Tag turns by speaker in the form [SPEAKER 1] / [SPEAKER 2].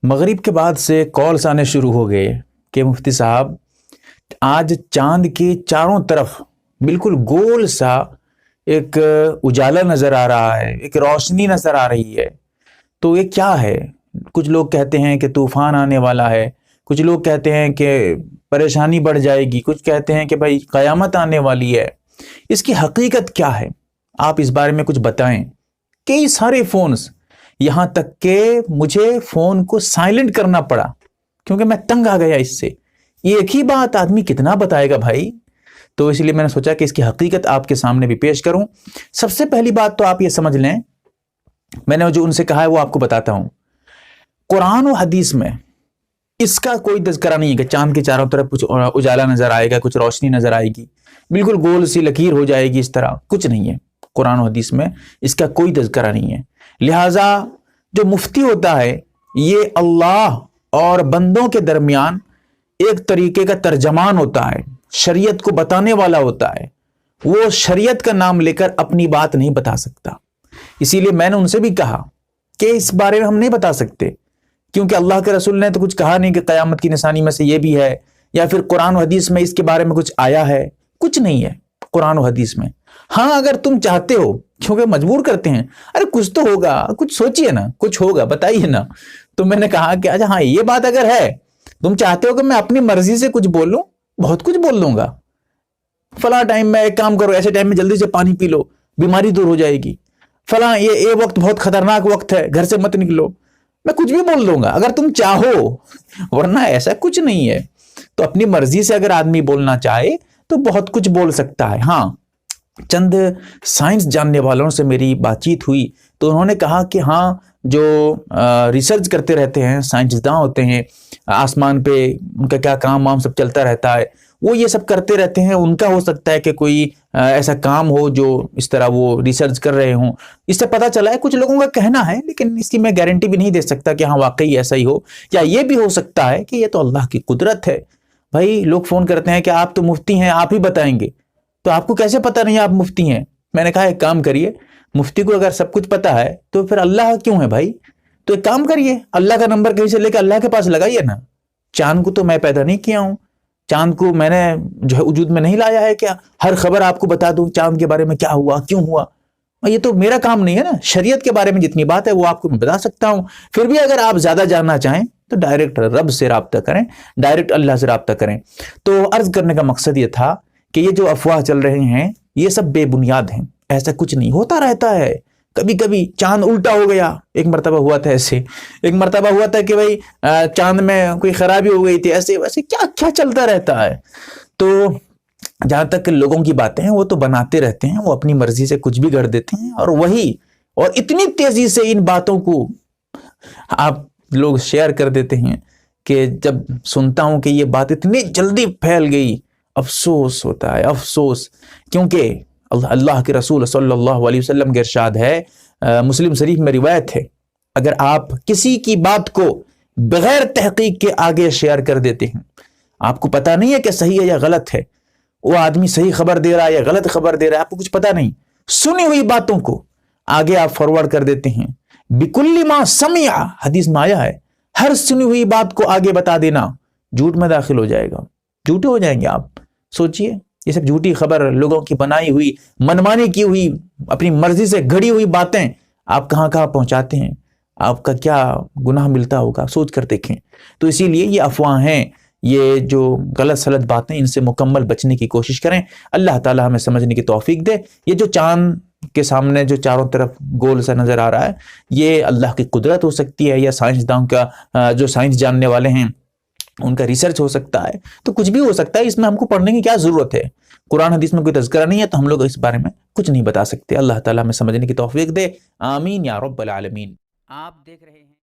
[SPEAKER 1] مغرب کے بعد سے کالز آنے شروع ہو گئے کہ مفتی صاحب آج چاند کے چاروں طرف بالکل گول سا ایک اجالا نظر آ رہا ہے، ایک روشنی نظر آ رہی ہے، تو یہ کیا ہے؟ کچھ لوگ کہتے ہیں کہ طوفان آنے والا ہے، کچھ لوگ کہتے ہیں کہ پریشانی بڑھ جائے گی، کچھ کہتے ہیں کہ بھائی قیامت آنے والی ہے۔ اس کی حقیقت کیا ہے؟ آپ اس بارے میں کچھ بتائیں۔ کئی سارے فونز، یہاں تک کہ مجھے فون کو سائلنٹ کرنا پڑا کیونکہ میں تنگ آ گیا اس سے۔ یہ ایک ہی بات آدمی کتنا بتائے گا بھائی؟ تو اس لیے میں نے سوچا کہ اس کی حقیقت آپ کے سامنے بھی پیش کروں۔ سب سے پہلی بات تو آپ یہ سمجھ لیں، میں نے جو ان سے کہا ہے وہ آپ کو بتاتا ہوں۔ قرآن و حدیث میں اس کا کوئی تذکرہ نہیں ہے کہ چاند کے چاروں طرف کچھ اجالا نظر آئے گا، کچھ روشنی نظر آئے گی، بالکل گول سی لکیر ہو جائے گی، اس طرح کچھ نہیں ہے۔ قرآن و حدیث میں اس کا کوئی تذکرہ نہیں ہے۔ لہٰذا جو مفتی ہوتا ہے یہ اللہ اور بندوں کے درمیان ایک طریقے کا ترجمان ہوتا ہے، شریعت کو بتانے والا ہوتا ہے۔ وہ شریعت کا نام لے کر اپنی بات نہیں بتا سکتا۔ اسی لیے میں نے ان سے بھی کہا کہ اس بارے میں ہم نہیں بتا سکتے، کیونکہ اللہ کے رسول نے تو کچھ کہا نہیں کہ قیامت کی نشانی میں سے یہ بھی ہے، یا پھر قرآن و حدیث میں اس کے بارے میں کچھ آیا ہے، کچھ نہیں ہے قرآن و حدیث میں۔ ہاں اگر تم چاہتے ہو، کیونکہ مجبور کرتے ہیں، ارے کچھ تو ہوگا، کچھ سوچئے نا، کچھ ہوگا بتائیے نا۔ تو میں نے کہا کہ اچھا ہاں یہ بات اگر ہے، تم چاہتے ہو کہ میں اپنی مرضی سے کچھ بول لوں، بہت کچھ بول لوں گا۔ فلاں ٹائم میں ایک کام کرو، ایسے ٹائم میں جلدی سے پانی پی لو، بیماری دور ہو جائے گی۔ فلاں یہ وقت بہت خطرناک وقت ہے، گھر سے مت نکلو۔ میں کچھ بھی بول دوں گا اگر تم چاہو، ورنہ ایسا کچھ نہیں ہے۔ تو اپنی مرضی سے اگر آدمی بولنا چاہے تو بہت کچھ بول سکتا ہے۔ ہاں چند سائنس جاننے والوں سے میری بات چیت ہوئی تو انہوں نے کہا کہ ہاں جو ریسرچ کرتے رہتے ہیں، سائنسداں ہوتے ہیں، آسمان پہ ان کا کیا کام وام سب چلتا رہتا ہے، وہ یہ سب کرتے رہتے ہیں۔ ان کا ہو سکتا ہے کہ کوئی ایسا کام ہو جو اس طرح وہ ریسرچ کر رہے ہوں۔ اس سے پتہ چلا ہے، کچھ لوگوں کا کہنا ہے، لیکن اس کی میں گارنٹی بھی نہیں دے سکتا کہ ہاں واقعی ایسا ہی ہو، یا یہ بھی ہو سکتا ہے کہ یہ تو اللہ کی قدرت ہے۔ بھائی لوگ فون کرتے ہیں کہ آپ تو مفتی ہیں، آپ ہی بتائیں گے، تو آپ کو کیسے پتہ نہیں آپ مفتی ہیں؟ میں نے کہا ایک کام کریے، مفتی کو اگر سب کچھ پتہ ہے تو پھر اللہ کیوں ہے بھائی؟ تو ایک کام کریے، اللہ کا نمبر کہیں سے لے کے اللہ کے پاس لگائیے نا۔ چاند کو تو میں پیدا نہیں کیا ہوں، چاند کو میں نے جو ہے وجود میں نہیں لایا ہے کہ ہر خبر آپ کو بتا دوں چاند کے بارے میں کیا ہوا کیوں ہوا۔ یہ تو میرا کام نہیں ہے نا۔ شریعت کے بارے میں جتنی بات ہے وہ آپ کو میں بتا سکتا ہوں۔ پھر بھی اگر آپ زیادہ جاننا چاہیں تو ڈائریکٹ رب سے رابطہ کریں، ڈائریکٹ اللہ سے رابطہ کریں۔ تو عرض کرنے کا مقصد یہ تھا کہ یہ جو افواہ چل رہے ہیں یہ سب بے بنیاد ہیں، ایسا کچھ نہیں ہوتا رہتا ہے۔ کبھی کبھی چاند الٹا ہو گیا، ایک مرتبہ ہوا تھا ایسے، ایک مرتبہ ہوا تھا کہ بھائی چاند میں کوئی خرابی ہو گئی تھی، ایسے ویسے کیا کیا چلتا رہتا ہے۔ تو جہاں تک لوگوں کی باتیں ہیں وہ تو بناتے رہتے ہیں، وہ اپنی مرضی سے کچھ بھی گڑھ دیتے ہیں، اور اتنی تیزی سے ان باتوں کو آپ لوگ شیئر کر دیتے ہیں کہ جب سنتا ہوں کہ یہ بات اتنی جلدی پھیل گئی، افسوس ہوتا ہے، افسوس۔ کیونکہ اللہ کے رسول صلی اللہ علیہ وسلم کے ارشاد ہے، مسلم شریف میں روایت ہے، اگر آپ کسی کی بات کو بغیر تحقیق کے آگے شیئر کر دیتے ہیں، آپ کو پتہ نہیں ہے کہ صحیح ہے یا غلط ہے، وہ آدمی صحیح خبر دے رہا ہے یا غلط خبر دے رہا ہے، آپ کو کچھ پتہ نہیں، سنی ہوئی باتوں کو آگے آپ فارورڈ کر دیتے ہیں۔ بِكُلِّ مَا سَمِعَ، حدیث میں آیا ہے، ہر سنی ہوئی بات کو آگے بتا دینا جھوٹ میں داخل ہو جائے گا، جھوٹے ہو جائیں گے آپ۔ سوچئے یہ سب جھوٹی خبر، لوگوں کی بنائی ہوئی، منمانی کی ہوئی، اپنی مرضی سے گھڑی ہوئی باتیں آپ کہاں کہاں پہنچاتے ہیں، آپ کا کیا گناہ ملتا ہوگا، سوچ کر دیکھیں۔ تو اسی لیے یہ افواہ ہیں، یہ جو غلط سلط باتیں، ان سے مکمل بچنے کی کوشش کریں۔ اللہ تعالی ہمیں سمجھنے کی توفیق دے۔ یہ جو چاند کے سامنے جو چاروں طرف گول سا نظر آ رہا ہے، یہ اللہ کی قدرت ہو سکتی ہے، یا سائنسداں کا جو سائنس جاننے والے ہیں ان کا ریسرچ ہو سکتا ہے، تو کچھ بھی ہو سکتا ہے۔ اس میں ہم کو پڑھنے کی کیا ضرورت ہے؟ قرآن حدیث میں کوئی تذکرہ نہیں ہے تو ہم لوگ اس بارے میں کچھ نہیں بتا سکتے۔ اللہ تعالیٰ ہمیں سمجھنے کی توفیق دے، آمین یا رب العالمین۔
[SPEAKER 2] آپ دیکھ رہے ہیں